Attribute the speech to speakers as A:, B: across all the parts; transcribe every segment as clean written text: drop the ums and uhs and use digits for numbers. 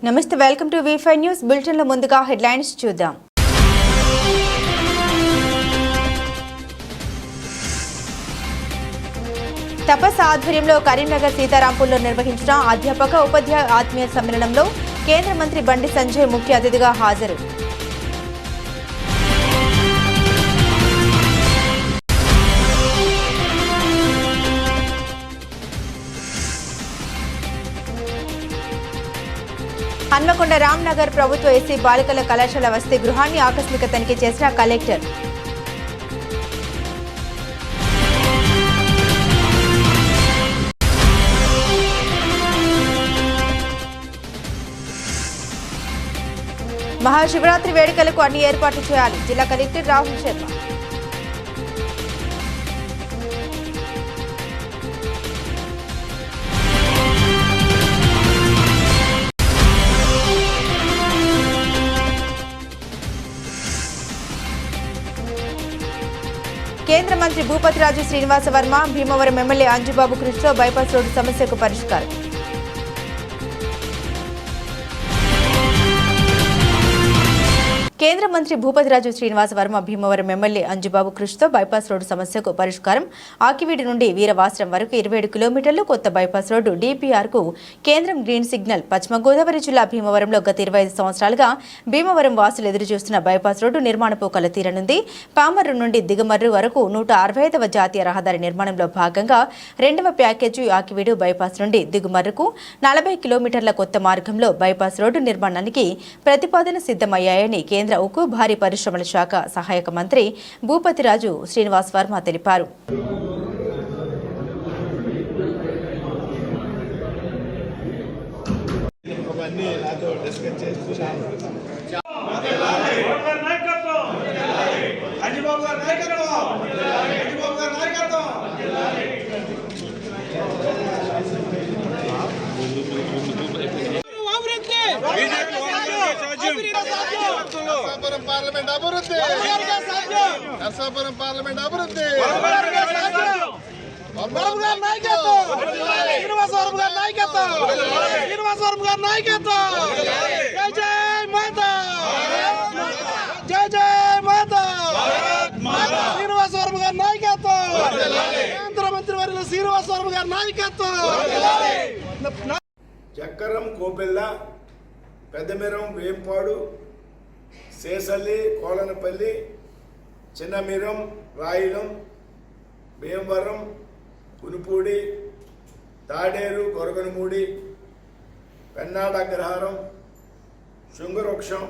A: నమస్తే, welcome to V5 news bulletin లో ముందుగా హెడ్లైన్స్ చూద్దాం. తపస్ ఆధ్వర్యంలో కరీంనగర్ సీతారాంపూర్లో నిర్వహించిన అధ్యాపక ఉపాధ్యాయ ఆత్మీయ సమ్మేళనంలో కేంద్ర మంత్రి బండి సంజయ్ ముఖ్య అతిథిగా హాజరు. హన్మకొండ రామ్నగర్ ప్రభుత్వ ఎస్సీ బాలికల కళాశాల వసతి గృహాన్ని ఆకస్మిక తనిఖీ చేసిన కలెక్టర్. మహాశివరాత్రి వేడుకలకు అన్ని ఏర్పాట్లు చేయాలి, జిల్లా కలెక్టర్ రాహుల్ శర్మ. కేంద్ర మంత్రి Bhupathiraju Srinivasa Varma Bhimavaram MLA Anjubabu Krishna bypass road సమస్యకు పరిష్కారం. కేంద్ర మంత్రి భూపతిరాజు శ్రీనివాస వర్మ భీమవరం ఎమ్మెల్యే అంజుబాబు కృష్ణతో బైపాస్ రోడ్డు సమస్యకు పరిష్కారం. ఆకివీడి నుండి వీరవాసరం వరకు 27 కిలోమీటర్లు కొత్త బైపాస్ రోడ్డు DPR-కు కేంద్రం గ్రీన్ సిగ్నల్. పశ్చిమ గోదావరి జిల్లా భీమవరంలో గత 25 సంవత్సరాలుగా భీమవరం వాసులు ఎదురుచూస్తున్న బైపాస్ రోడ్డు నిర్మాణపు కల తీరనుంది. పామర్రు నుండి దిగమర్రు వరకు 165వ జాతీయ రహదారి నిర్మాణంలో భాగంగా 2వ ప్యాకేజీ ఆకివీడు బైపాస్ నుండి దిగుమర్రుకు 40 కిలోమీటర్ల కొత్త మార్గంలో బైపాస్ రోడ్డు నిర్మాణానికి ప్రతిపాదన సిద్ధమయ్యాయని కేంద్ర ఉక్కు భారీ పరిశ్రమల శాఖ సహాయక మంత్రి భూపతిరాజు శ్రీనివాస్ వర్మ తెలిపారు.
B: పార్లమెంట్ అభివృద్ధి, నర్సాపురం పార్లమెంట్ అభివృద్ధి, శ్రీనివాసవరం గారి నాయకత్వం, శ్రీనివాసవరం గారి నాయకత్వం. జై జై మాతా, జై జై మాతా, శ్రీనివాసవరం గారి నాయకత్వం, కేంద్ర మంత్రి వర్యులు శ్రీనివాసవరం గారి నాయకత్వం.
C: చక్కరం, కోపెల్ల, పెద్దమిరం, వేంపాడు, శేసల్లి, కోలనపల్లి, చిన్నమిరం, రాయిలం, భీమవరం, కునుపూడి, తాడేరు, గొరగనమూడి, పెన్నాడ అగ్రహారం, శృంగవృక్షం,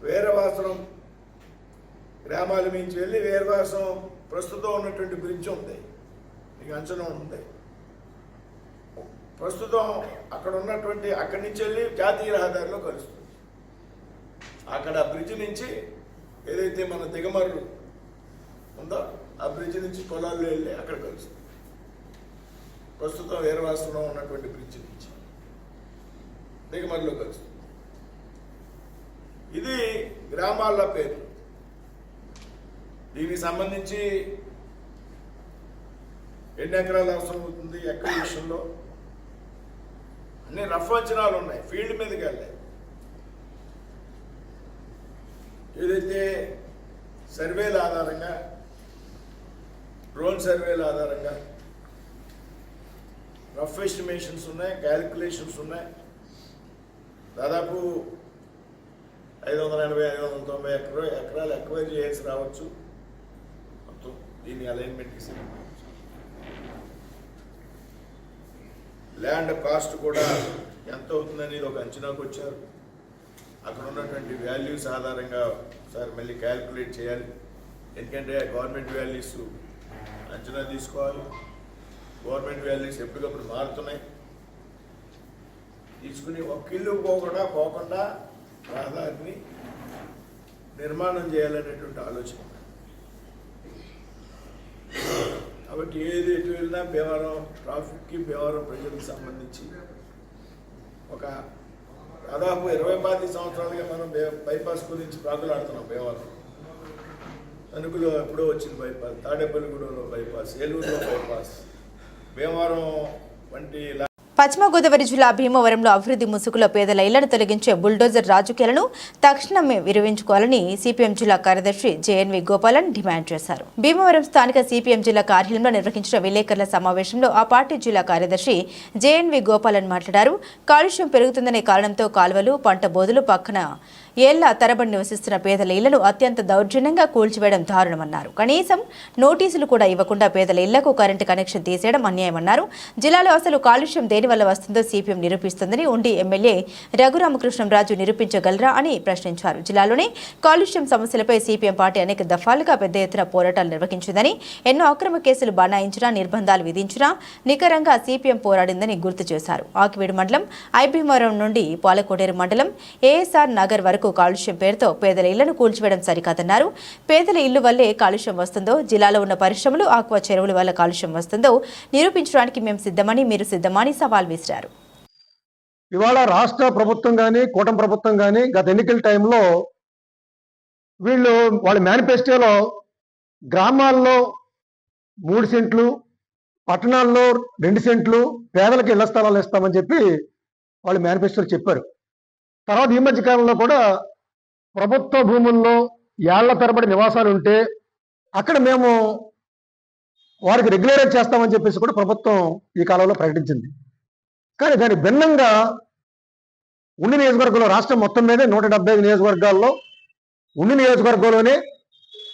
C: వీరవాసరం గ్రామాల నుంచి వెళ్ళి వీరవాసరం ప్రస్తుతం ఉన్నటువంటి బ్రిడ్జ్ ఉంది, మీకు అంచనా ఉంది. ప్రస్తుతం అక్కడ ఉన్నటువంటి అక్కడి నుంచి వెళ్ళి జాతీయ రహదారిలో కలుస్తుంది. అక్కడ బ్రిడ్జ్ నుంచి ఏదైతే మన దిగమర్రు ఉందో ఆ బ్రిడ్జ్ నుంచి పొలాల్లో వెళ్ళి అక్కడ కలుస్తుంది. ప్రస్తుతం వీరవాసంలో ఉన్నటువంటి బ్రిడ్జ్ నుంచి దిగమర్రులో కలుస్తుంది. ఇది గ్రామాల పేరు. దీనికి సంబంధించి ఎన్ని ఎకరాలు అవసరం అవుతుంది, ఎక్కడ విషయంలో అన్ని రఫ్ అంచనాలు ఉన్నాయి. ఫీల్డ్ మీదకి వెళ్ళాయి. ఏదైతే సర్వేల ఆధారంగా, డ్రోన్ సర్వేల ఆధారంగా రఫ్ ఎస్టిమేషన్స్ ఉన్నాయి, క్యాలిక్యులేషన్స్ ఉన్నాయి. దాదాపు 580-590 ఎకరాలు ఎక్వైర్ చేయాల్సి రావచ్చు. మొత్తం దీని అలైన్మెంట్కి ల్యాండ్ కాస్ట్ కూడా ఎంత అవుతుందనేది ఒక అంచనాకు వచ్చారు. అక్కడ ఉన్నటువంటి వాల్యూస్ ఆధారంగా సార్ మళ్ళీ క్యాల్కులేట్ చేయాలి. ఎందుకంటే గవర్నమెంట్ వాల్యూస్ అంచనా తీసుకోవాలి. గవర్నమెంట్ వాల్యూస్ ఎప్పటికప్పుడు మారుతున్నాయి. తీసుకుని ఒక ఇల్లు పోకుండా రహదారిని నిర్మాణం చేయాలనేటువంటి ఆలోచన. కాబట్టి ఏది ఎటు వెళ్ళినా భీమవరం ట్రాఫిక్కి, భీమవరం ప్రజలకు సంబంధించి ఒక దాదాపు 25 సంవత్సరాలుగా మనం బైపాస్ గురించి ప్రాకులాడుతున్నాం. భీమవరం తణుకులో ఎప్పుడో వచ్చింది బైపాస్, తాడేపల్లిగూడెంలో బైపాస్, ఏలూరులో బైపాస్, భీమవరం వంటి
A: పశ్చిమ గోదావరి జిల్లా భీమవరంలో అభివృద్ధి ముసుగులో పేదల ఇళ్లను తొలగించే బుల్డోజర్ రాజకీయాలను తక్షణమే విరమించుకోవాలని సిపిఎం జిల్లా కార్యదర్శి జేఎన్వి గోపాలన్ డిమాండ్ చేశారు. భీమవరం స్థానిక సిపిఎం జిల్లా కార్యాలయంలో నిర్వహించిన విలేకరుల సమావేశంలో ఆ పార్టీ జిల్లా కార్యదర్శి జేఎన్వి గోపాలన్ మాట్లాడారు. కాలుష్యం పెరుగుతుందనే కారణంతో కాలువలు, పంట బోధులు పక్కన ఏళ్ల తరబడి నివసిస్తున్న పేదల ఇళ్లను అత్యంత దౌర్జన్యంగా కూల్చివేయడం దారుణమన్నారు. కనీసం నోటీసులు కూడా ఇవ్వకుండా పేదల ఇళ్లకు కరెంటు కనెక్షన్ తీసేయడం అన్యాయమన్నారు. జిల్లాలో అసలు కాలుష్యం దేని వల్ల వస్తుందో సిపిఎం నిరూపిస్తుందని ఉండి ఎమ్మెల్యే రఘురామకృష్ణంరాజు నిరూపించగలరా అని ప్రశ్నించారు. జిల్లాలోని కాలుష్యం సమస్యలపై సిపిఎం పార్టీ అనేక దఫాలుగా పెద్ద ఎత్తున పోరాటాలు నిర్వహించిందని, ఎన్నో అక్రమ కేసులు బనాయించినా, నిర్బంధాలు విధించినా నికరంగా సిపిఎం పోరాడిందని గుర్తు చేశారు. ఆకివీడు మండలం ఐభీమవరం నుండి పాలకోడేరు మండలం ఏఎస్ఆర్ నగర్ వరకు కాలుష్యం పేరుతో పేదల ఇళ్లను కూల్చివేయడం సరికాదన్నారు. పేదల ఇల్లు వల్లే కాలుష్యం వస్తుందో, జిల్లాలో ఉన్న పరిశ్రమలు, ఆక్వా చెరువుల వల్ల కాలుష్యం వస్తుందో నిరూపించడానికి మేము సిద్ధమని, మీరు సిద్ధమని సవాల్ విసిరారు.
D: ఇవాళ రాష్ట్ర ప్రభుత్వం కానీ, కూటమి ప్రభుత్వం కానీ గత ఎన్నికల టైంలో వాళ్ళ మేనిఫెస్టోలో గ్రామాల్లో 3 సెంట్లు, పట్టణాల్లో 2 సెంట్లు పేదలకు ఇళ్ల స్థలాలు ఇస్తామని చెప్పి వాళ్ళు మేనిఫెస్టోలో చెప్పారు. తర్వాత ఈ మధ్య కాలంలో కూడా ప్రభుత్వ భూముల్లో ఏళ్ల తరబడి నివాసాలు ఉంటే అక్కడ మేము వారికి రెగ్యులరైజ్ చేస్తామని చెప్పేసి కూడా ప్రభుత్వం ఈ కాలంలో ప్రకటించింది. కానీ దాని భిన్నంగా ఉండి నియోజకవర్గంలో రాష్ట్రం మొత్తం మీద 175 నియోజకవర్గాల్లో ఉండి నియోజకవర్గంలోనే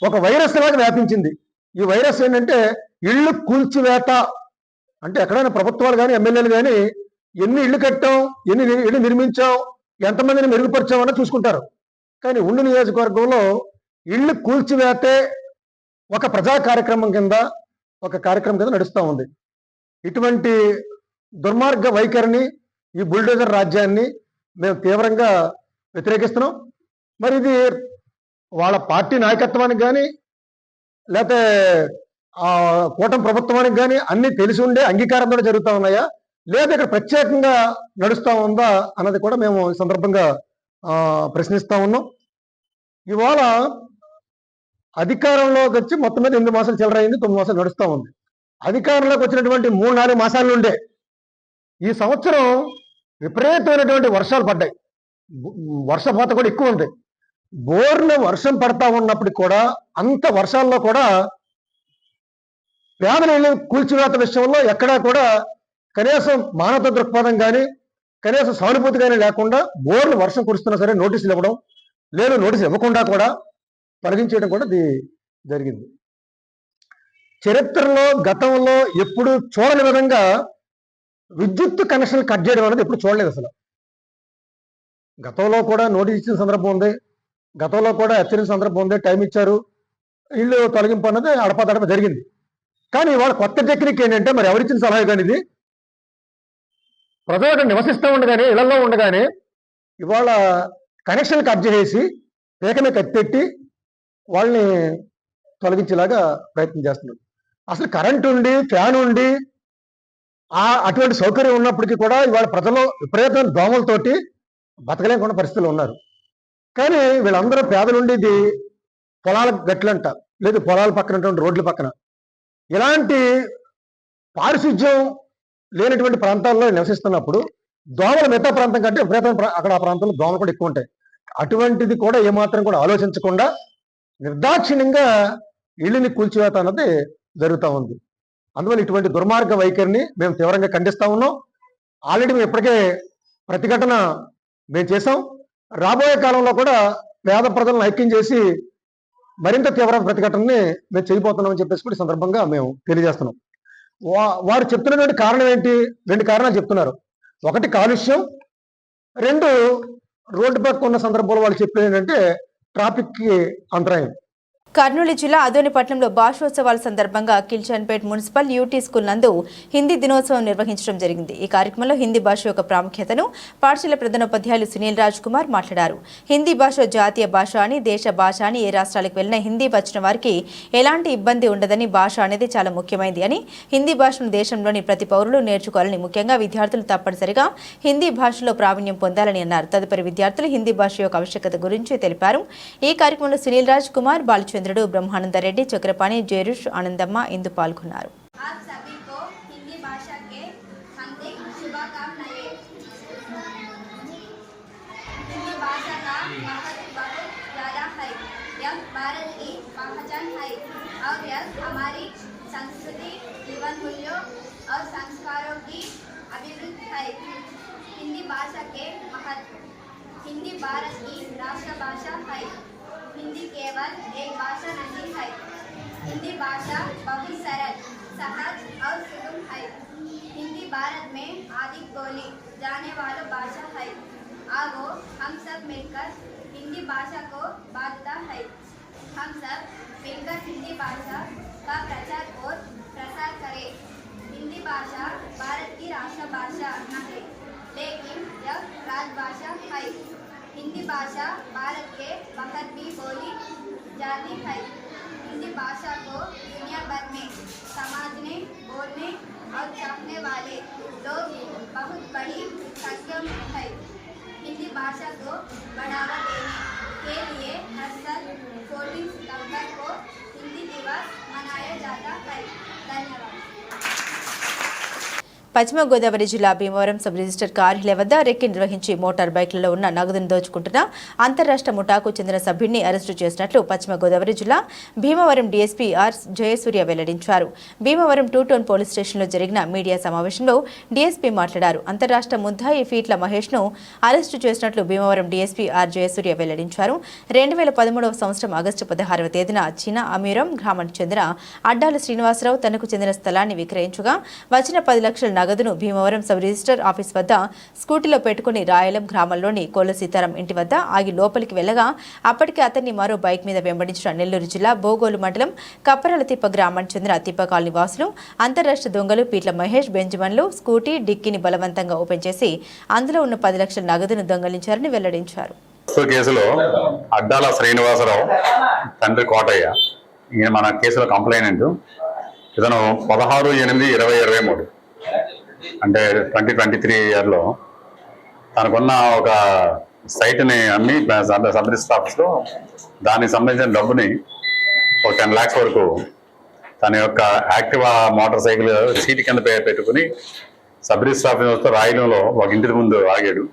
D: ఒక వైరస్ లాగా వ్యాపించింది. ఈ వైరస్ ఏంటంటే ఇళ్ళు కూల్చివేత. అంటే ఎక్కడైనా ప్రభుత్వాలు కానీ, ఎమ్మెల్యేలు కానీ ఎన్ని ఇళ్ళు కట్టాం, ఎన్ని ఇళ్ళు నిర్మించాం, ఎంతమందిని మెరుగుపరిచామని చూసుకుంటారు. కానీ ఉండి నియోజకవర్గంలో ఇళ్ళు కూల్చివేతే ఒక ప్రజా కార్యక్రమం కింద నడుస్తూ ఉంది. ఇటువంటి దుర్మార్గ వైఖరిని, ఈ బుల్డోజర్ రాజ్యాన్ని మేము తీవ్రంగా వ్యతిరేకిస్తున్నాం. మరి ఇది వాళ్ళ పార్టీ నాయకత్వానికి కానీ, లేకపోతే కూటమి ప్రభుత్వానికి కానీ అన్ని తెలిసి ఉండే అంగీకారంతో జరుగుతూ ఉన్నాయా, లేదా ఇక్కడ ప్రత్యేకంగా నడుస్తూ ఉందా అన్నది కూడా మేము ఈ సందర్భంగా ప్రశ్నిస్తూ ఉన్నాం. ఇవాళ అధికారంలోకి వచ్చి మొత్తం మీద 8 మాసాలు చిల్లరైంది, 9 మాసాలు నడుస్తూ ఉంది. అధికారంలోకి వచ్చినటువంటి 3-4 మాసాల నుండే ఈ సంవత్సరం విపరీతమైనటువంటి వర్షాలు పడ్డాయి. వర్షపాతం కూడా ఎక్కువ ఉంది. బోర్లో వర్షం పడతా ఉన్నప్పటికి కూడా అంత వర్షాల్లో కూడా పేదల ఇళ్ళు కూల్చివేత విషయంలో ఎక్కడా కూడా కనీసం మానవత దృక్పథం కానీ, కనీసం సానుభూతి కానీ లేకుండా బోర్లు వర్షం కురుస్తున్నా సరే నోటీసులు ఇవ్వడం, లేదు నోటీసులు ఇవ్వకుండా కూడా తొలగించేయడం కూడా జరిగింది. చరిత్రలో గతంలో ఎప్పుడు చూడని విధంగా విద్యుత్ కనెక్షన్ కట్ చేయడం అనేది ఎప్పుడు చూడలేదు అసలు. గతంలో కూడా నోటీస్ ఇచ్చిన సందర్భం ఉంది, గతంలో కూడా హెచ్చరించిన సందర్భం ఉంది, టైం ఇచ్చారు, ఇల్లు తొలగింపు అన్నది అడపదడప జరిగింది. కానీ వాళ్ళ కొత్త టెక్నిక్ ఏంటంటే, మరి ఎవరిచ్చిన సలహా కానీ ఇది ప్రజలు నివసిస్తూ ఉండగానే, ఇళ్లలో ఉండగానే ఇవాళ కనెక్షన్ కట్ చేసి పేకమే కట్టెట్టి వాళ్ళని తొలగించేలాగా ప్రయత్నం చేస్తున్నారు. అసలు కరెంట్ ఉండి, ఫ్యాన్ ఉండి, అటువంటి సౌకర్యం ఉన్నప్పటికీ కూడా ఇవాళ ప్రజలు విపరీతమైన దోమలతోటి బతకలేకుండా పరిస్థితులు ఉన్నారు. కానీ వీళ్ళందరూ పేదలుండి ఇది పొలాల గట్లంట, లేదు పొలాల పక్కన రోడ్ల పక్కన ఇలాంటి పారిశుధ్యం లేనటువంటి ప్రాంతాల్లో నివసిస్తున్నప్పుడు దోమల మిగతా ప్రాంతం కంటే విపరీతమైన అక్కడ ఆ ప్రాంతంలో దోమలు కూడా ఎక్కువ ఉంటాయి. అటువంటిది కూడా ఏమాత్రం కూడా ఆలోచించకుండా నిర్దాక్షిణ్యంగా ఇళ్ళని కూల్చివేత అన్నది జరుగుతూ ఉంది. అందువల్ల ఇటువంటి దుర్మార్గ వైఖరిని మేము తీవ్రంగా ఖండిస్తూ ఉన్నాం. ఆల్రెడీ మేము ఇప్పటికే ప్రతిఘటన మేము చేసాం. రాబోయే కాలంలో కూడా పేద ప్రజలను ఐక్యం చేసి మరింత తీవ్ర ప్రతిఘటనని మేము చేయబోతున్నామని చెప్పేసి కూడా సందర్భంగా మేము తెలియజేస్తున్నాం. వారు చెప్తున్నటువంటి కారణం ఏంటి? 2 కారణాలు చెప్తున్నారు. ఒకటి కాలుష్యం, 2 రోడ్డు పక్క ఉన్న సందర్భంలో వాళ్ళు చెప్పేది ఏంటంటే ట్రాఫిక్కి అంతరాయం.
A: కర్నూలు జిల్లా అదోనిపట్నంలో భాషోత్సవాల సందర్భంగా కిల్చన్పేట్ మున్సిపల్ యూటీ స్కూల్ నందు హిందీ దినోత్సవం నిర్వహించడం జరిగింది. ఈ కార్యక్రమంలో హిందీ భాష యొక్క ప్రాముఖ్యతను పాఠశాల ప్రధానోపాధ్యాయులు సునీల్ రాజ్ కుమార్ మాట్లాడారు. హిందీ భాష జాతీయ భాష అని, దేశ భాష అని, ఏ రాష్ట్రాలకు వెళ్ళినా హిందీ వచ్చిన వారికి ఎలాంటి ఇబ్బంది ఉండదని, భాష అనేది చాలా ముఖ్యమైనది అని, హిందీ భాషను దేశంలోని ప్రతి పౌరులు నేర్చుకోవాలని, ముఖ్యంగా విద్యార్థులు తప్పనిసరిగా హిందీ భాషలో ప్రావీణ్యం పొందాలని అన్నారు. తదుపరి విద్యార్థులు హిందీ భాష యొక్క ఆవశ్యకత గురించి తెలిపారు. ఈ కార్యక్రమంలో సునీల్ రాజ్ కుమార్, బాలచంద్రుడు, బ్రహ్మానందరెడ్డి, చక్రపాణి, జేరుష్, ఆనందమ్మ ఇందు పాల్గొన్నారు.
E: और यह हमारी संस्कृति, जीवन मूल्यों और संस्कारों की अभिवृद्धि है। हिंदी भाषा के महत्व। हिंदी भारत की राष्ट्रभाषा है। हिंदी केवल एक भाषा नहीं है। हिंदी भाषा बहुत सरल, सहज और सुगम है। हिंदी भारत में अधिक बोली जाने वाली भाषा है। आओ हम सब मिलकर हिंदी भाषा को बढ़ाता है। हम सब मिलकर हिंदी भाषा का प्रचार और प्रसार करें। हिंदी भाषा भारत की राष्ट्रभाषा नहीं, लेकिन यह राजभाषा है। हिंदी भाषा भारत के बाहर भी बोली जाती है। हिंदी भाषा को दुनिया भर में समझने, बोलने और चाहने वाले लोग बहुत बड़ी संख्या में है। हिंदी भाषा को बढ़ावा देने के लिए हर साल 14 सितंबर को हिंदी दिवस मनाया जाता है। धन्यवाद।
A: పశ్చిమ గోదావరి జిల్లా భీమవరం సబ్ రిజిస్టర్ కార్యాలయం వద్ద రెక్కి నిర్వహించి మోటార్ బైక్లలో ఉన్న నగదును దోచుకుంటున్న అంతర్రాష్ట్ర ముఠాకు చెందిన సభ్యుడిని అరెస్టు చేసినట్లు పశ్చిమ గోదావరి జిల్లా భీమవరం డీఎస్పీ ఆర్ జయసూర్య వెల్లడించారు. భీమవరం 2 టౌన్ పోలీస్ స్టేషన్లో జరిగిన మీడియా సమావేశంలో డీఎస్పీ మాట్లాడారు. అంతర్రాష్ట్ర ముద్దాయి ఫీట్ల మహేష్ను అరెస్టు చేసినట్లు భీమవరం డీఎస్పీ ఆర్ జయసూర్య వెల్లడించారు. 2013వ సంవత్సరం ఆగస్టు 16వ తేదీన చిన్న అమీరం గ్రామానికి చెందిన అడ్డాల శ్రీనివాసరావు తనకు చెందిన స్థలాన్ని విక్రయించగా వచ్చిన 10 లక్షల నగదును భీమవరం సబ్ రిజిస్టర్ ఆఫీస్ వద్ద స్కూటీలో పెట్టుకుని రాయలం గ్రామంలోని కోళ్ల సీతారాం ఇంటి వద్ద ఆగి లోపలికి వెళ్లగా అప్పటికే అతన్ని మరో బైక్ మీద వెంబడించిన నెల్లూరు జిల్లా బోగోలు మండలం కప్పరలతిప్ప గ్రామానికి చెందిన తిప్ప కాలనీ వాసులు అంతర్రాష్ట్ర దొంగలు పీట్ల మహేష్ బెంజమన్లు స్కూటీ డిక్కీని బలవంతంగా ఓపెన్ చేసి అందులో ఉన్న 10 లక్షల నగదును దొంగలించారని వెల్లడించారు.
F: కేసులో అడ్డాల శ్రీనివాసరావు తండ్రి కోటయ్య ఈయన మన కేసులో కంప్లైనెంట్. ఇతను 16/8/2023 అంటే 2023 ఇయర్లో తనకున్న ఒక సైట్ని అమ్మి సబ్ రిజిస్టర్ ఆఫీస్లో దానికి సంబంధించిన డబ్బుని ఒక 10 lakhs వరకు తన యొక్క యాక్టివా మోటార్ సైకిల్ సీట్ కింద పెట్టుకుని సబ్ రిజిస్టర్ ఆఫీస్ రాయలంలో ఒక ఇంటి ముందు ఆగాడు.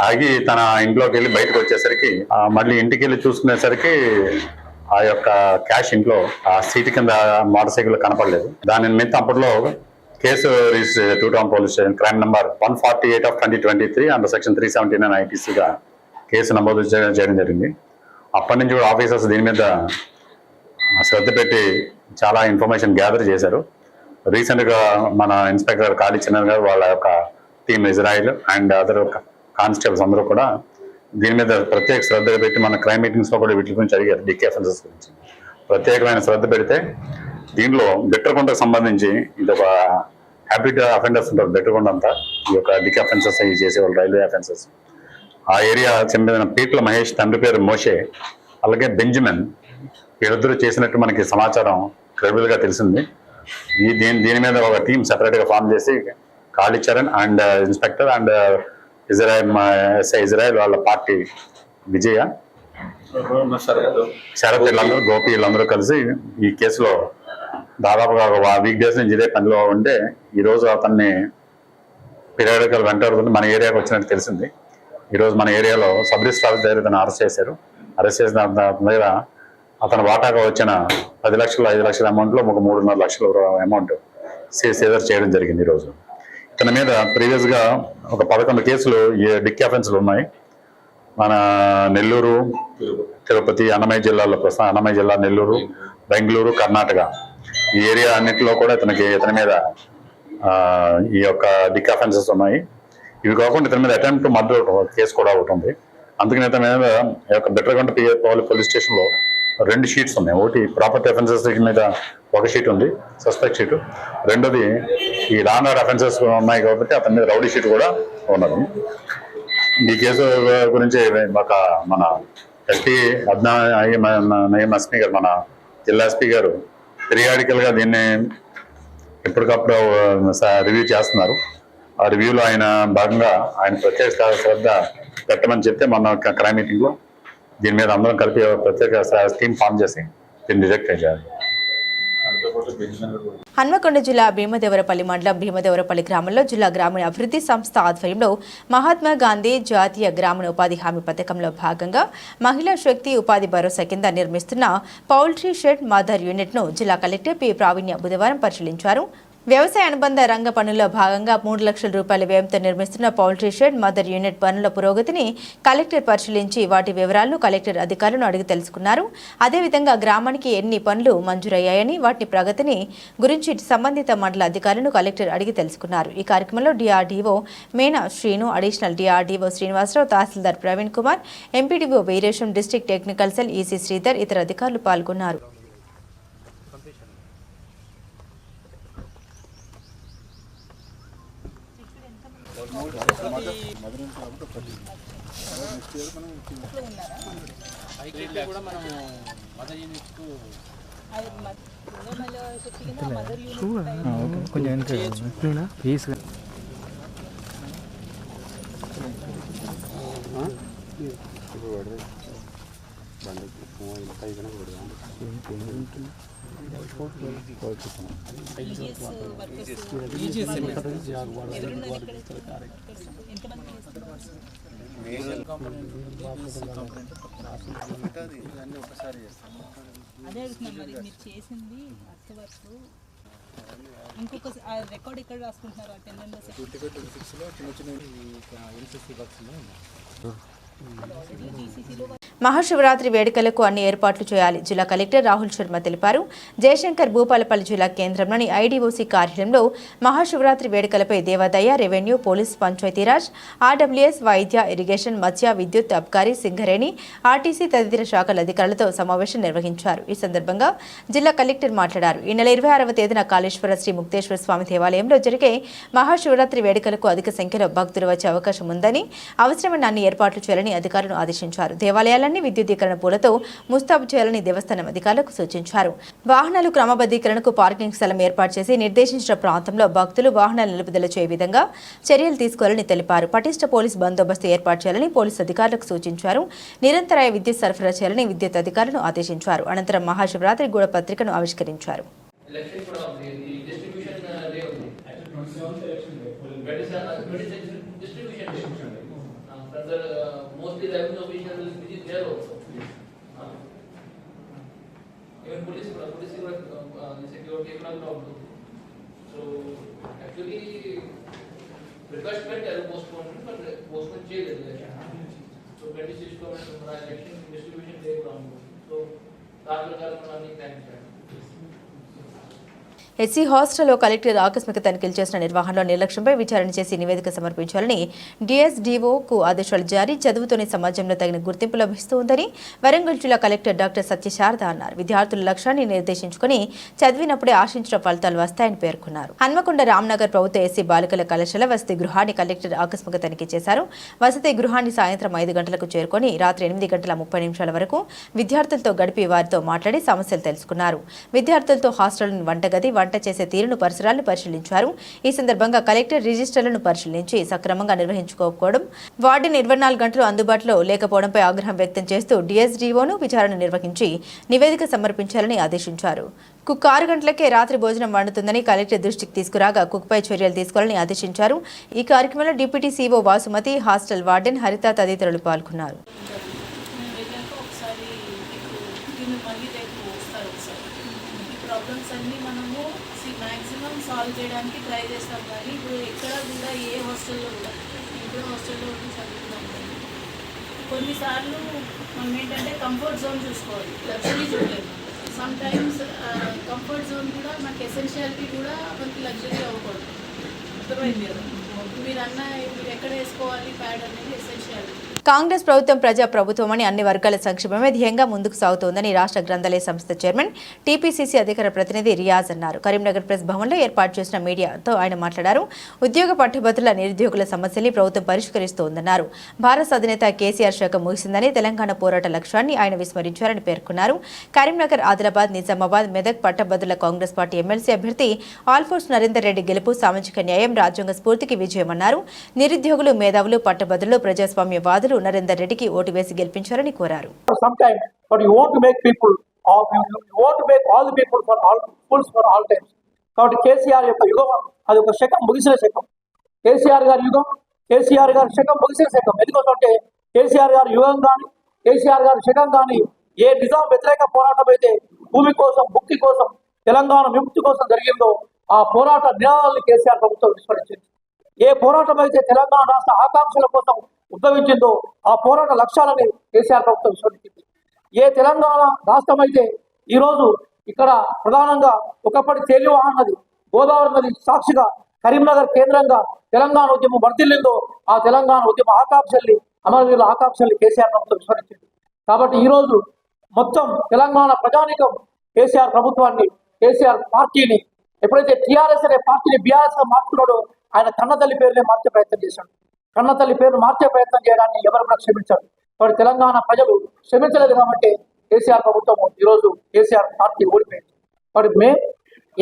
F: ఆగి తన ఇంట్లోకి వెళ్ళి బయటకు వచ్చేసరికి మళ్ళీ ఇంటికి వెళ్ళి చూసుకునేసరికి ఆ యొక్క క్యాష్ ఇంట్లో ఆ సీట్ కింద మోటార్ సైకిల్ కనపడలేదు. దాని నిమిత్తం అప్పట్లో case register 2 town police station crime number 148/2023 under section 379 IPCగా కేసు నమోదు చేయడం జరిగింది. అప్పటి నుంచి కూడా ఆఫీసర్స్ దీని మీద శ్రద్ధ పెట్టి చాలా ఇన్ఫర్మేషన్ గ్యాదర్ చేశారు. రీసెంట్గా మన ఇన్స్పెక్టర్ కాళీ చిన్న గారు వాళ్ళ యొక్క team Israel and other constables అందరూ కూడా దీని మీద ప్రత్యేక శ్రద్ధ పెట్టి మన క్రైమ్ మీటింగ్స్లో కూడా వీటి గురించి అడిగారు. డిక్కీ అఫెన్సెస్ గురించి ప్రత్యేకమైన శ్రద్ధ పెడితే దీంట్లో బెట్టరకొండకు సంబంధించి ఇది ఒక హ్యాబిట్ అఫెండర్స్ ఉంటారు. బెట్టరకొండ అంతా ఈ యొక్క డిక్కీ అఫెన్సెస్ చేసేవాళ్ళు, రైల్వే అఫెన్సెస్. ఆ ఏరియా చెందిన పీట్ల మహేష్ తండ్రి పేరు మోషే, అలాగే బెంజమిన్, వీళ్ళిద్దరూ చేసినట్టు మనకి సమాచారం క్రెడిబుల్గా తెలిసింది. దీని మీద ఒక టీం సెపరేట్గా ఫామ్ చేసి Kalicharan and inspector and Israel వాళ్ళ పార్టీ విజయ, శరత్ వీళ్ళందరూ, గోపి వీళ్ళందరూ కలిసి ఈ కేసులో దాదాపుగా ఒక వీక్ డేస్ నుంచి ఇదే పనిలో ఉంటే ఈరోజు అతన్ని పీరియాడికల్ వెంటాడుతుంది మన ఏరియాకి వచ్చినట్టు తెలిసింది. ఈరోజు మన ఏరియాలో సబ్ రిజిస్టర్ ఆఫీస్ దగ్గర అతను అరెస్ట్ చేశారు. అరెస్ట్ చేసిన దగ్గర అతను వాటాగా వచ్చిన 10 లక్షలు 5 లక్షల అమౌంట్లో ఒక 3.5 లక్షల అమౌంట్ సీజర్ చేయడం జరిగింది. ఈరోజు ఇతని మీద ప్రీవియస్గా ఒక 11 కేసులు డిక్కీ అఫెన్స్లు ఉన్నాయి. మన నెల్లూరు, తిరుపతి, అన్నమయ్య జిల్లాలో, ప్రస్తుతం అన్నమయ్య జిల్లా, నెల్లూరు, బెంగళూరు, కర్ణాటక ఈ ఏరియా అన్నింటిలో కూడా ఇతని మీద ఈ యొక్క డిక్కీ అఫెన్సెస్ ఉన్నాయి. ఇవి కాకుండా ఇతని మీద అటెంప్ట్ మర్డర్ కేసు కూడా ఒకటి ఉంది. అందుకని ఇతని మీద ఈ యొక్క బెట్టరకొండ పోలీస్ స్టేషన్లో 2 షీట్స్ ఉన్నాయి. ఒకటి ప్రాపర్టీ అఫెన్సెస్ మీద ఒక షీట్ ఉంది, సస్పెక్ట్ షీటు. రెండోది ఈ లాండ్ ఆర్డర్ అఫెన్సెస్ ఉన్నాయి కాబట్టి అతని మీద రౌడీ షీట్ కూడా ఉన్నది. ఈ కేసు గురించి మన ఎస్పీ నయీం అస్మీ గారు, మన జిల్లా ఎస్పీ గారు పీరియాడికల్గా దీన్ని ఎప్పటికప్పుడు రివ్యూ చేస్తున్నారు. ఆ రివ్యూలో ఆయన భాగంగా ఆయన ప్రత్యేక శ్రద్ధ పెట్టమని చెప్తే మన క్రైమ్ మీటింగ్లో దీని మీద అందరం కలిపి ప్రత్యేక టీమ్ ఫామ్ చేసి దీన్ని డిటెక్ట్ చేయాలి.
A: హన్మకొండ జిల్లా భీమదేవరపల్లి మండలం భీమదేవరపల్లి గ్రామంలో జిల్లా గ్రామీణ అభివృద్ధి సంస్థ ఆధ్వర్యంలో మహాత్మా గాంధీ జాతీయ గ్రామీణ ఉపాధి హామీ పథకంలో భాగంగా మహిళా శక్తి ఉపాధి భరోసా కింద నిర్మిస్తున్న పౌల్ట్రీ షెడ్ మదర్ యూనిట్ను జిల్లా కలెక్టర్ పి ప్రావీణ్య బుధవారం పరిశీలించారు. వ్యవసాయ అనుబంధ రంగ పనుల్లో భాగంగా 3 లక్షల రూపాయల వ్యయంతో నిర్మిస్తున్న పౌల్ట్రీ షెడ్ మదర్ యూనిట్ పనుల పురోగతిని కలెక్టర్ పరిశీలించి వాటి వివరాలను కలెక్టర్ అధికారులను అడిగి తెలుసుకున్నారు. అదేవిధంగా గ్రామానికి ఎన్ని పనులు మంజూరయ్యాయని వాటి ప్రగతిని గురించి సంబంధిత మండల అధికారులను కలెక్టర్ అడిగి తెలుసుకున్నారు. ఈ కార్యక్రమంలో DRDO Mena Srinu, additional DRDO Srinivasarao, tahsildar Praveen Kumar, MPDO Veeresham, district technical cell EC Sridhar, ఇతర అధికారులు పాల్గొన్నారు.
G: అదే అడుగుతున్నాం మరి మీరు చేసింది అంతవరకు ఇంకొక రికార్డ్ ఇక్కడ రాసుకుంటున్నారు అటెండెన్స్
A: మహాశివరాత్రి వేడుకలకు అన్ని ఏర్పాట్లు చేయాలి జిల్లా కలెక్టర్ రాహుల్ శర్మ తెలిపారు. జయశంకర్ భూపాలపల్లి జిల్లా కేంద్రంలోని ఐడీఓసీ కార్యాలయంలో మహాశివరాత్రి వేడుకలపై దేవాదాయ, రెవెన్యూ, పోలీస్, పంచాయతీరాజ్, ఆర్డబ్ల్యూఎస్, వైద్య, ఇరిగేషన్, మత్స్య, విద్యుత్, అబ్కారీ, సింగరేణి, ఆర్టీసీ తదితర శాఖల అధికారులతో సమావేశం నిర్వహించారు. ఈ సందర్భంగా జిల్లా కలెక్టర్ మాట్లాడారు. ఈ నెల 26వ తేదీన కాళేశ్వర శ్రీ ముక్తేశ్వర స్వామి దేవాలయంలో జరిగే మహాశివరాత్రి వేడుకలకు అధిక సంఖ్యలో భక్తులు వచ్చే అవకాశం ఉందని, అవసరమైన అన్ని ఏర్పాట్లు చేయాలని అధికారులను ఆదేశించారు. దేవాలయాలన్నీ విద్యుదీకరణ పూలతో ముస్తాబు చేయాలని దేవస్థానం అధికారులకు సూచించారు. వాహనాలు క్రమబద్ధీకరణకు పార్కింగ్ స్థలం ఏర్పాటు చేసి నిర్దేశించిన ప్రాంతంలో భక్తులు వాహనాలు నిలుపుదల చేయ విధంగా చర్యలు తీసుకోవాలని తెలిపారు. పటిష్ట పోలీస్ బందోబస్తు ఏర్పాటు చేయాలని పోలీసు అధికారులకు సూచించారు. నిరంతరాయ విద్యుత్ సరఫరా చేయాలని విద్యుత్ అధికారులను ఆదేశించారు. అనంతరం మహాశివరాత్రి గూఢ పత్రికను ఆవిష్కరించారు.
H: Mostly revenue officials will visit there also. Even police security problem. So actually request better postponement, but postpone change election. So 26 government election distribution day from. So that will come running time.
A: SC హాస్టల్లో collector ఆకస్మిక తనిఖీలు చేసిన నిర్వహణలో నిర్లక్ష్యంపై విచారణ చేసి నివేదిక సమర్పించాలని డిఎస్డీఓకు ఆదేశాలు జారీ. చదువుతోనే సమాజంలో తగిన గుర్తింపు లభిస్తూ ఉందని వరంగల్ జిల్లా కలెక్టర్ డాక్టర్ సత్యశారద అన్నారు. విద్యార్థుల లక్ష్యాన్ని నిర్దేశించుకుని చదివినప్పుడే ఆశించిన ఫలితాలు వస్తాయని పేర్కొన్నారు. హన్మకొండ రామ్నగర్ ప్రభుత్వ ఎస్సీ బాలికల కళాశాల వసతి గృహాన్ని కలెక్టర్ ఆకస్మిక తనిఖీ చేశారు. వసతి గృహాన్ని సాయంత్రం 5 గంటలకు చేరుకొని రాత్రి 8:30 వరకు విద్యార్థులతో గడిపి వారితో మాట్లాడి సమస్యలు తెలుసుకున్నారు. విద్యార్థులతో హాస్టల్లోని వంటగది, వంట చేసే తీరును, పరిసరాలను పరిశీలించారు. ఈ సందర్భంగా కలెక్టర్ రిజిస్టర్లను పరిశీలించి సక్రమంగా నిర్వహించుకోకపోవడం, వార్డెన్ 24 గంటలు అందుబాటులో లేకపోవడంపై ఆగ్రహం వ్యక్తం చేస్తూ డిఎస్డీఓను విచారణ నిర్వహించి నివేదిక సమర్పించాలని ఆదేశించారు. కుక్ 6 గంటలకే రాత్రి భోజనం వండుతుందని కలెక్టర్ దృష్టికి తీసుకురాగా కుక్పై చర్యలు తీసుకోవాలని ఆదేశించారు. ఈ కార్యక్రమంలో డిప్యూటీ సీఓ వాసుమతి, హాస్టల్ వార్డెన్ హరిత తదితరులు పాల్గొన్నారు.
G: ప్రాబ్లమ్స్ అన్నీ మనము మ్యాక్సిమం సాల్వ్ చేయడానికి ట్రై చేస్తాం. కానీ ఇప్పుడు ఎక్కడ కూడా ఏ హాస్టల్లో కూడా ఇప్పుడు హాస్టల్లో ఉండి చదువుతున్నాం. కొన్నిసార్లు మనం ఏంటంటే కంఫర్ట్ జోన్ చూసుకోవాలి, లగ్జరీ చూడలేదు. సమ్ టైమ్స్ కంఫర్ట్ జోన్ కూడా మనకి ఎసెన్షియాలిటీ కూడా మనకి లగ్జరీ అవ్వకూడదు. అర్థమైంది కదా మీరు ఎక్కడ వేసుకోవాలి ప్యాడ్ అనేది ఎసెన్షియాలిటీ.
A: కాంగ్రెస్ ప్రభుత్వం ప్రజా ప్రభుత్వమని, అన్ని వర్గాల సంక్షేమమే ధ్యేయంగా ముందుకు సాగుతోందని రాష్ట్ర గ్రంథాలయ సంస్థ చైర్మన్ టీపీసీసీ అధికార ప్రతినిధి రియాజ్ అన్నారు. కరీంనగర్ ప్రెస్ భవన్లో ఏర్పాటు చేసిన మీడియాతో ఆయన మాట్లాడారు. ఉద్యోగ పట్టుభద్రుల, నిరుద్యోగుల సమస్యల్ని ప్రభుత్వం పరిష్కరిస్తోందన్నారు. భారత అధినేత కేసీఆర్ శాఖ ముగిసిందని, తెలంగాణ పోరాట లక్ష్యాన్ని ఆయన విస్మరించారని పేర్కొన్నారు. కరీంనగర్, ఆదిలాబాద్, నిజామాబాద్, మెదక్ పట్టభద్రుల కాంగ్రెస్ పార్టీ ఎమ్మెల్సీ అభ్యర్థి ఆల్ఫోర్స్ నరేందర్ రెడ్డి గెలుపు సామాజిక న్యాయం, రాజ్యాంగ స్ఫూర్తికి విజయమన్నారు. నిరుద్యోగులు, మేధావులు, పట్టభద్రులు, ప్రజాస్వామ్యవాదులు నరేందర్ రెడ్డికి ఓటు వేసి గెలిపించాలని కోరారు.
I: Sometimes, but you want to make people want to make all the people for all fulls for all times. కాబట్టి కేసీఆర్ యొక్క యుగం అది ఒక శకం ముగిసిన శకం. కేసీఆర్ గారి యుగం, కేసీఆర్ గారి శకం ముగిసిన శకం. ఎందుకంటే కేసీఆర్ గారి యుగం కానీ కేసీఆర్ గారి శకం కానీ ఏ నిజాం వ్యతిరేక పోరాటం అయితే భూమి కోసం, ముక్తి కోసం, తెలంగాణ విముక్తి కోసం జరిగిందో ఆ పోరాట నినాదాలను కేసీఆర్ ప్రభుత్వం విస్మరించింది. ఏ పోరాటం అయితే తెలంగాణ రాష్ట్ర ఆకాంక్షల కోసం ఉద్భవించిందో ఆ పోరాట లక్ష్యాలని కేసీఆర్ ప్రభుత్వం విస్మరించింది. ఏ తెలంగాణ రాష్ట్రం అయితే ఈరోజు ఇక్కడ ప్రధానంగా ఒకప్పటి తేలివాహన నది, గోదావరి నది సాక్షిగా కరీంనగర్ కేంద్రంగా తెలంగాణ ఉద్యమం వర్ధిల్లిందో ఆ తెలంగాణ ఉద్యమ ఆకాంక్షల్ని, అమరవీరుల ఆకాంక్షల్ని కేసీఆర్ ప్రభుత్వం విస్మరించింది. కాబట్టి ఈరోజు మొత్తం తెలంగాణ ప్రజానీకం కేసీఆర్ ప్రభుత్వాన్ని, కేసీఆర్ పార్టీని, ఎప్పుడైతే టీఆర్ఎస్ అనే పార్టీని బీఆర్ఎస్ గా మార్చుకున్నాడో ఆయన కన్నతల్లి పేరునే మార్చే ప్రయత్నం చేశాడు. కన్నతల్లి పేరును మార్చే ప్రయత్నం చేయడాన్ని ఎవరు కూడా క్షమించారు. కాబట్టి తెలంగాణ ప్రజలు క్షమించలేదు కాబట్టి కేసీఆర్ ప్రభుత్వం ఈరోజు కేసీఆర్ పార్టీ ఓడిపోయింది. కాబట్టి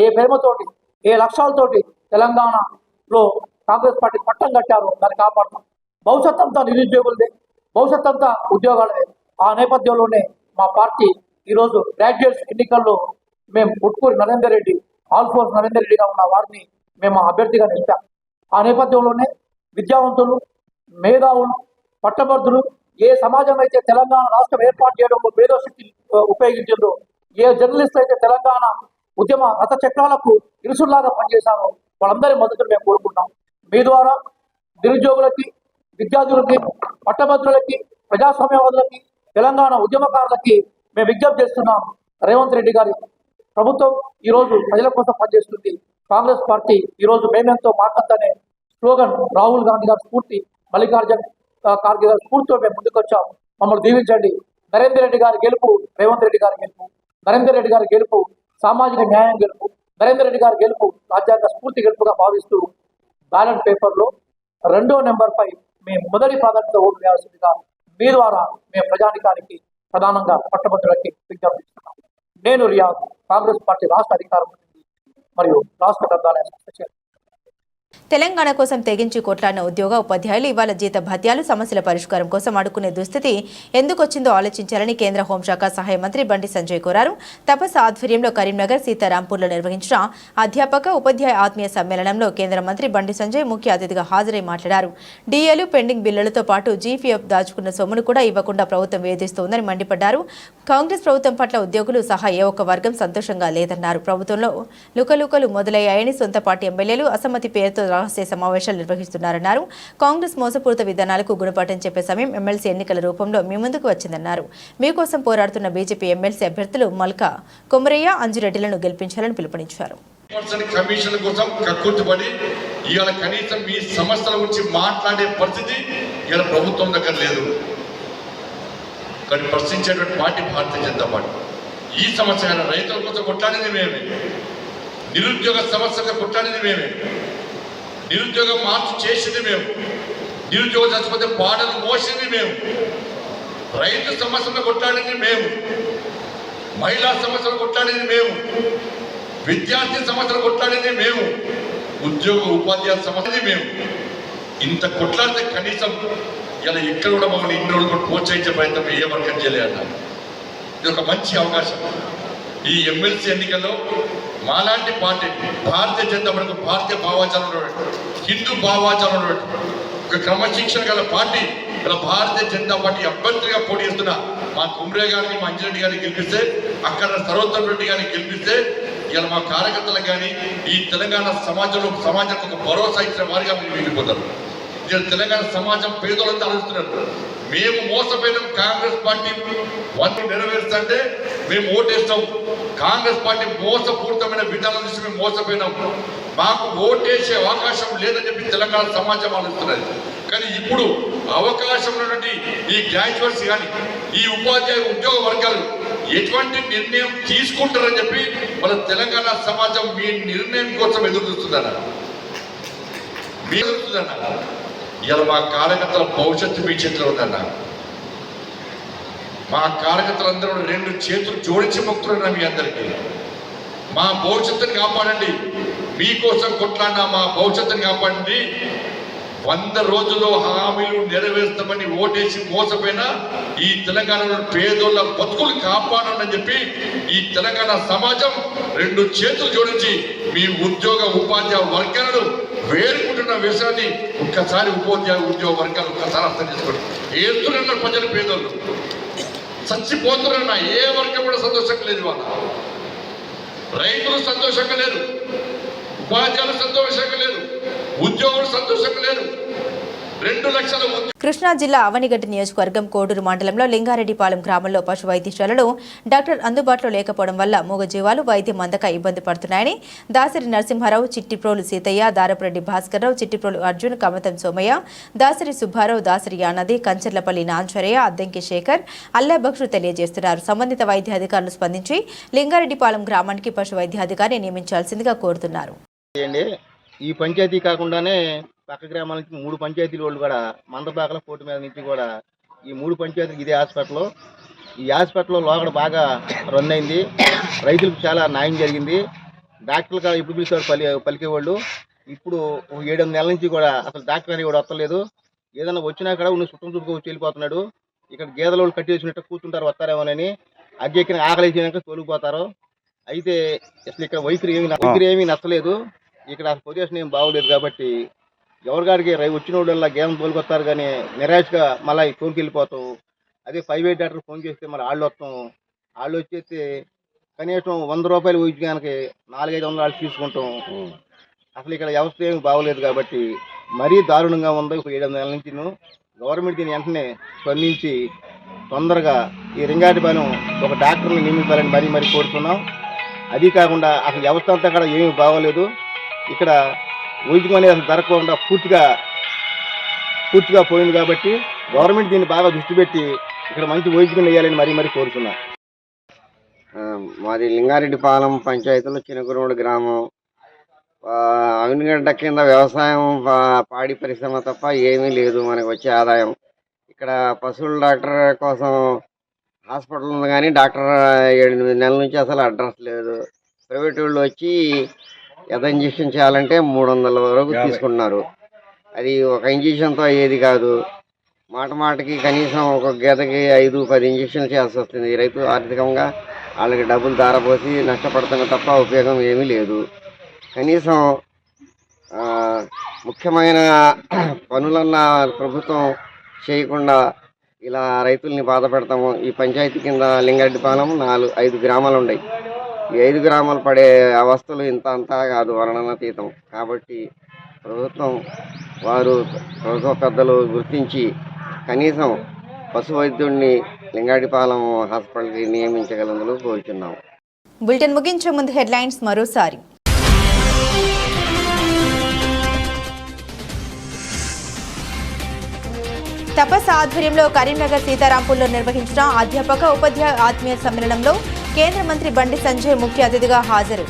I: ఏ ప్రేమతోటి, ఏ లక్ష్యాలతోటి తెలంగాణలో కాంగ్రెస్ పార్టీ పట్టం కట్టారో దాన్ని కాపాడుతాం. భవిష్యత్ అంతా నిరుద్యోగులదే, భవిష్యత్ అంతా ఉద్యోగాలదే. ఆ నేపథ్యంలోనే మా పార్టీ ఈరోజు గ్రాడ్యుయేట్స్ ఎన్నికల్లో మేము ఉట్కూరి నరేందర్ రెడ్డి, ఆల్ఫోర్స్ నరేందర్ రెడ్డిగా ఉన్న వారిని మేము అభ్యర్థిగా నిలిపాం. ఆ నేపథ్యంలోనే విద్యావంతులు, మేధావులు, పట్టభద్రులు, ఏ సమాజం అయితే తెలంగాణ రాష్ట్రం ఏర్పాటు చేయడంలో మేధోశక్తి ఉపయోగించిందో, ఏ జర్నలిస్ట్ అయితే తెలంగాణ ఉద్యమ రథ చక్రాలకు ఇరుసుల్లాగా పనిచేశారో వాళ్ళందరి మద్దతును మేము కోరుకుంటాం. మీ ద్వారా నిరుద్యోగులకి, విద్యార్థులకి, పట్టభద్రులకి, ప్రజాస్వామ్యవాదులకి, తెలంగాణ ఉద్యమకారులకి మేము విజ్ఞప్తి చేస్తున్నాం. రేవంత్ రెడ్డి గారి ప్రభుత్వం ఈరోజు ప్రజల కోసం పనిచేస్తుంది. కాంగ్రెస్ పార్టీ ఈరోజు మేమెంతో మాకంతనే స్లోగన్ రాహుల్ గాంధీ గారి స్ఫూర్తి, మల్లికార్జున్ ఖార్గే గారి స్ఫూర్తితో మేము ముందుకు వచ్చాం. మమ్మల్ని దీవించండి. నరేందర్ రెడ్డి గారి గెలుపు, రేవంత్ రెడ్డి గారి గెలుపు, నరేందర్ రెడ్డి గారి గెలుపు సామాజిక న్యాయం గెలుపు, నరేందర్ రెడ్డి గారి గెలుపు రాజ్యాంగ స్ఫూర్తి గెలుపుగా భావిస్తూ బ్యాలెట్ పేపర్లో 2వ నెంబర్పై మేము మొదటి ప్రాధాన్యత ఓటు వేయాల్సిందిగా మీ ద్వారా మేము ప్రజానికానికి, ప్రధానంగా పట్టభద్రులకి విజ్ఞప్తిస్తున్నాం. నేను రియాజ్, కాంగ్రెస్ పార్టీ రాష్ట్ర అధికార ప్రతినిధి మరియు రాష్ట్ర గ్రంథాలయ సంస్థ.
A: తెలంగాణ కోసం తెగించి కొట్లాడిన ఉద్యోగ ఉపాధ్యాయులు ఇవాళ జీత భత్యాలు సమస్యల పరిష్కారం కోసం అడుక్కునే దుస్థితి ఎందుకొచ్చిందో ఆలోచించాలని కేంద్ర హోంశాఖ సహాయ మంత్రి బండి సంజయ్ కోరారు. తపస్ ఆధ్వర్యంలో కరీంనగర్, సీతారాంపూర్లో నిర్వహించిన అధ్యాపక, ఉపాధ్యాయ ఆత్మీయ సమ్మేళనంలో కేంద్ర మంత్రి బండి సంజయ్ ముఖ్య అతిథిగా హాజరై మాట్లాడారు. డిఏలు, పెండింగ్ బిల్లులతో పాటు జీపీఎఫ్ దాచుకున్న సొమ్మును కూడా ఇవ్వకుండా ప్రభుత్వం వేధిస్తోందని మండిపడ్డారు. కాంగ్రెస్ ప్రభుత్వం పట్ల ఉద్యోగులు సహా ఏ ఒక్క వర్గం సంతోషంగా లేదన్నారు. ప్రభుత్వంలో లుకలుకలు మొదలయ్యాయని సొంత పార్టీ ఎమ్మెల్యేలు అసమ్మతి పేరుతో రహస్య సమావేశాలు నిర్వహిస్తున్నారన్నారు. కాంగ్రెస్ మోసపూరిత విధానాలకు గుణపాఠం చెప్పే సమయం ఎమ్మెల్సీ ఎన్నికల రూపంలో మీ ముందుకు వచ్చిందన్నారు. మీకోసం పోరాడుతున్న బీజేపీ ఎమ్మెల్సీ అభ్యర్థులు మల్కా కొమరయ్య, అంజురెడ్డిలను గెలిపించాలని పిలుపునిచ్చారు.
C: కమిషన్ కోసం కక్కుర్తిపడి ఇవాళ కనీసం మీ సమస్యల గురించి మాట్లాడే పరిస్థితి ఇవాళ ప్రభుత్వం దగ్గర లేదు. కానీ ప్రశ్నించేటువంటి పార్టీ భారతీయ జనతా పార్టీ. ఈ సమస్య రైతుల కోసం కొట్లాడేది మేమే, నిరుద్యోగ సమస్యగా కొట్లాడేది మేమే, నిరుద్యోగం మార్పు చేసింది మేము, నిరుద్యోగ చచ్చిపోతే పాటలు మోసింది మేము, రైతు సమస్యలను కొట్లాడింది మేము, మహిళా సమస్యలు కొట్లాడింది మేము, విద్యార్థి సమస్యలు కొట్లాడింది మేము, ఉద్యోగ ఉపాధ్యాయ సమస్యది మేము. ఇంత కొట్లాడితే కనీసం ఇలా ఎక్కడ కూడా మమ్మల్ని ఇన్ని రోజులు కూడా ప్రోత్సహించే ప్రయత్నం ఏ వర్గం చేయలేదన్నారు. ఇది ఒక మంచి అవకాశం. ఈ ఎమ్మెల్సీ ఎన్నికల్లో మాలాంటి పార్టీ, భారతీయ జనతా పార్టీ భారతీయ భావాచారం ఉన్నటువంటి, హిందూ భావాచారం ఉన్నటువంటి ఒక క్రమశిక్షణ గల పార్టీ ఇలా భారతీయ జనతా పార్టీ అభ్యర్థిగా పోటీ చేస్తున్న మా కుమ్రే గారిని, మా అంజిరెడ్డి గారిని గెలిపిస్తే, అక్కడ సర్వోత్తమ్ రెడ్డి గారిని గెలిపిస్తే ఇలా మా కార్యకర్తలకు కానీ ఈ తెలంగాణ సమాజానికి ఒక భరోసా ఇచ్చిన వారిగా మీరు మిగిలిపోతారు. ఇలా తెలంగాణ సమాజం పేదోళ్ళంతా ఆలోచిస్తున్నారు. మేము మోసపోయినాం, కాంగ్రెస్ పార్టీ వంతు నెరవేరుస్తుంటే మేము ఓటేస్తాం. కాంగ్రెస్ పార్టీ మోసపూరితమైన విధానం చూసి మేము మోసపోయినాం, మాకు ఓటేసే అవకాశం లేదని చెప్పి తెలంగాణ సమాజం ఆలోచిస్తున్నది. కానీ ఇప్పుడు అవకాశం ఉన్నటువంటి ఈ గ్రాడ్యుయేట్స్ కానీ ఈ ఉపాధ్యాయ ఉద్యోగ వర్గాలు ఎటువంటి నిర్ణయం తీసుకుంటారని చెప్పి మన తెలంగాణ సమాజం మీ నిర్ణయం కోసం ఎదురు చూస్తుందన్న, ఇలా మా కార్యకర్తల భవిష్యత్తు మీ చేతిలో ఉందన్న. మా కార్యకర్తలందరూ 2 చేతులు జోడించి మొక్కుతున్నా మీ అందరికీ. మా భవిష్యత్తుని కాపాడండి, మీకోసం కొట్లాడినా మా భవిష్యత్తుని కాపాడండి. 100 రోజుల్లో హామీలు నెరవేర్స్తామని ఓటేసి మోసపోయినా ఈ తెలంగాణలో పేదోళ్ళ బతుకులు కాపాడని చెప్పి ఈ తెలంగాణ సమాజం 2 చేతులు జోడించి మీ ఉపాధ్యాయ వర్గాలను వేరుకుంటున్న విషయాన్ని ఒక్కసారి ఉద్యోగ వర్గాలు ఒక్కసారి అర్థం చేసుకోండి. ఏస్తున్నారు ప్రజలు, పేదోళ్ళు చచ్చిపోతున్నా ఏ వర్గం కూడా సంతోషంగా లేదు. వాళ్ళ రైతులు సంతోషంగా లేరు, ఉపాధ్యాయులు సంతోషంగా లేరు, ఉద్యోగులు సంతోషంగా లేరు. 2 లక్షల
A: కృష్ణా జిల్లా అవనిగడ్డ నియోజకవర్గం కోడూరు మండలంలో లింగారెడ్డిపాలెం గ్రామంలో పశు వైద్యశాలలో డాక్టర్ అందుబాటులో లేకపోవడం వల్ల మూగజీవాలు వైద్యం అందక ఇబ్బంది పడుతున్నాయని దాసరి నరసింహారావు, చిట్టిప్రోలు సీతయ్య, దారపురెడ్డి భాస్కర్రావు, చిట్టిప్రోలు అర్జున్, కమతం సోమయ్య, దాసరి సుబ్బారావు, దాసరి యానది, కంచర్లపల్లి నాంచరయ్య, అద్దంకి శేఖర్, అల్లాబక్షు తెలియజేస్తున్నారు. సంబంధిత వైద్య అధికారులు స్పందించి లింగారెడ్డిపాలెం గ్రామానికి పశు వైద్యాధికారిని నియమించాల్సిందిగా కోరుతున్నారు.
J: ఈ పంచాయతీ కాకుండానే పక్క గ్రామాల నుంచి 3 పంచాయతీల వాళ్ళు కూడా మందపాకల కోర్టు మీద నుంచి కూడా ఈ 3 పంచాయతీలు ఇదే హాస్పిటల్. ఈ హాస్పిటల్లో లోపల బాగా రన్ అయింది, రైతులకు చాలా న్యాయం జరిగింది. డాక్టర్లు కూడా ఇప్పుడు పిలిచేవారు పలికేవాళ్ళు. ఇప్పుడు 7-8 నెలల నుంచి కూడా అసలు డాక్టర్ అని కూడా వస్తలేదు. ఏదైనా వచ్చినా కూడా ఉన్న చుట్టం చుట్టుకు వచ్చి వెళ్ళిపోతున్నాడు. ఇక్కడ గేదెల వాళ్ళు కట్టి వేసినట్టు కూర్చుంటారు, వస్తారేమోనని. అగ్గెక్కిన ఆకలి వేసినాక తోలిపోతారు. అయితే అసలు ఇక్కడ వైఖరి ఏమీ నచ్చలేదు. ఇక్కడ అసలు పొజిషన్ ఏం బాగోలేదు. కాబట్టి ఎవరిగాడికి వచ్చిన వాళ్ళ గేదెలు తోలుకొస్తారు, కానీ నిరాశగా మళ్ళీ తోలుకి వెళ్ళిపోతాం. అదే 5 డాక్టర్ ఫోన్ చేస్తే మరి వాళ్ళు వస్తాం. వాళ్ళు వచ్చేస్తే కనీసం 100 రూపాయలు వైద్యానికి 400-500 వాళ్ళు తీసుకుంటాం. అసలు ఇక్కడ వ్యవస్థ ఏమి బాగోలేదు. కాబట్టి మరీ దారుణంగా ఉంది. ఒక 7 నెలల నుంచి గవర్నమెంట్ దీన్ని వెంటనే స్పందించి తొందరగా ఈ లింగారెడ్డిపాలెం ఒక డాక్టర్ని నియమించాలని మరీ కోరుతున్నాం. అది కాకుండా అసలు వ్యవస్థ అంతా కూడా ఏమీ బాగోలేదు. ఇక్కడ వైద్యం అనేది అసలు దొరకకుండా పూర్తిగా పోయింది. కాబట్టి గవర్నమెంట్ దీన్ని బాగా దృష్టి పెట్టి ఇక్కడ మంచి వైద్యం వేయాలని మరీ కోరుతున్నాం.
K: మాది లింగారెడ్డిపాలెం పంచాయతీలో చినగురుమూడి గ్రామం. అవనిగడ్డ కింద వ్యవసాయం, పాడి పరిశ్రమ తప్ప ఏమీ లేదు మనకు వచ్చే ఆదాయం. ఇక్కడ పశువుల డాక్టర్ కోసం హాస్పిటల్ ఉంది, కానీ డాక్టర్ 7-8 నెలల నుంచి అసలు అడ్రస్ లేదు. ప్రైవేట్ వాళ్ళు వచ్చి ఇంజక్షన్ చేయాలంటే 300 వరకు తీసుకుంటున్నారు. అది ఒక ఇంజక్షన్తో అయ్యేది కాదు. మాటకి కనీసం ఒక గేదకి 5-10 ఇంజక్షన్లు చేయాల్సి వస్తుంది. రైతు ఆర్థికంగా వాళ్ళకి డబ్బులు దారపోసి నష్టపడుతున్న తప్ప ఉపయోగం ఏమీ లేదు. కనీసం ముఖ్యమైన పనులన్న ప్రభుత్వం చేయకుండా ఇలా రైతుల్ని బాధ పెడతాము. ఈ పంచాయతీ కింద లింగారెడ్డిపాలెం 4-5 గ్రామాలు ఉన్నాయి. ఈ 5 గ్రామాలు పడే అవస్థలు అంతా కాదు, వర్ణనాతీతం. కాబట్టి ప్రభుత్వ పెద్దలు గుర్తించి కనీసం పశు వైద్యుడిని లింగారెడ్డిపాలెం హాస్పిటల్కి నియమించగలందుకు కోరుచున్నాం.
A: బులెటిన్ ముగించే ముందు హెడ్లైన్స్ మరోసారి. తపస్ ఆధ్వర్యంలో కరీంనగర్ సీతారాంపూర్లో నిర్వహించిన అధ్యాపక ఉపాధ్యాయ ఆత్మీయ సమ్మేళనంలో కేంద్ర మంత్రి బండి సంజయ్ ముఖ్య అతిథిగా హాజరు.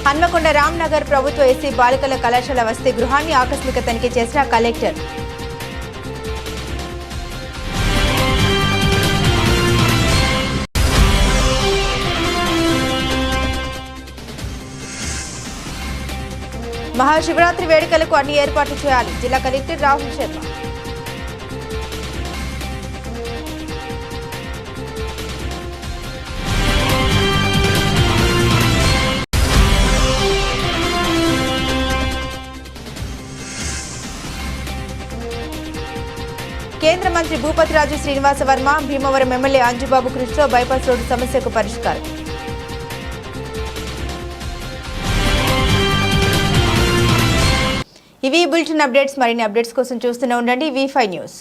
A: హన్మకొండ రామ్నగర్ ప్రభుత్వ ఎస్సీ బాలికల కళాశాల వసతి గృహాన్ని ఆకస్మిక తనిఖీ చేసిన కలెక్టర్. మహాశివరాత్రి వేడుకలకు అన్ని ఏర్పాట్లు చేయాలి, జిల్లా కలెక్టర్ రాహుల్ శర్మ. కేంద్ర మంత్రి Bhupathiraju Srinivasa Varma Bhimavaram MLA Anjubabu Krishna bypass road సమస్యకు పరిష్కారం. ఇవి బులెటిన్ అప్డేట్స్. మరిన్ని అప్డేట్స్ కోసం చూస్తూనే ఉండండి V5 న్యూస్.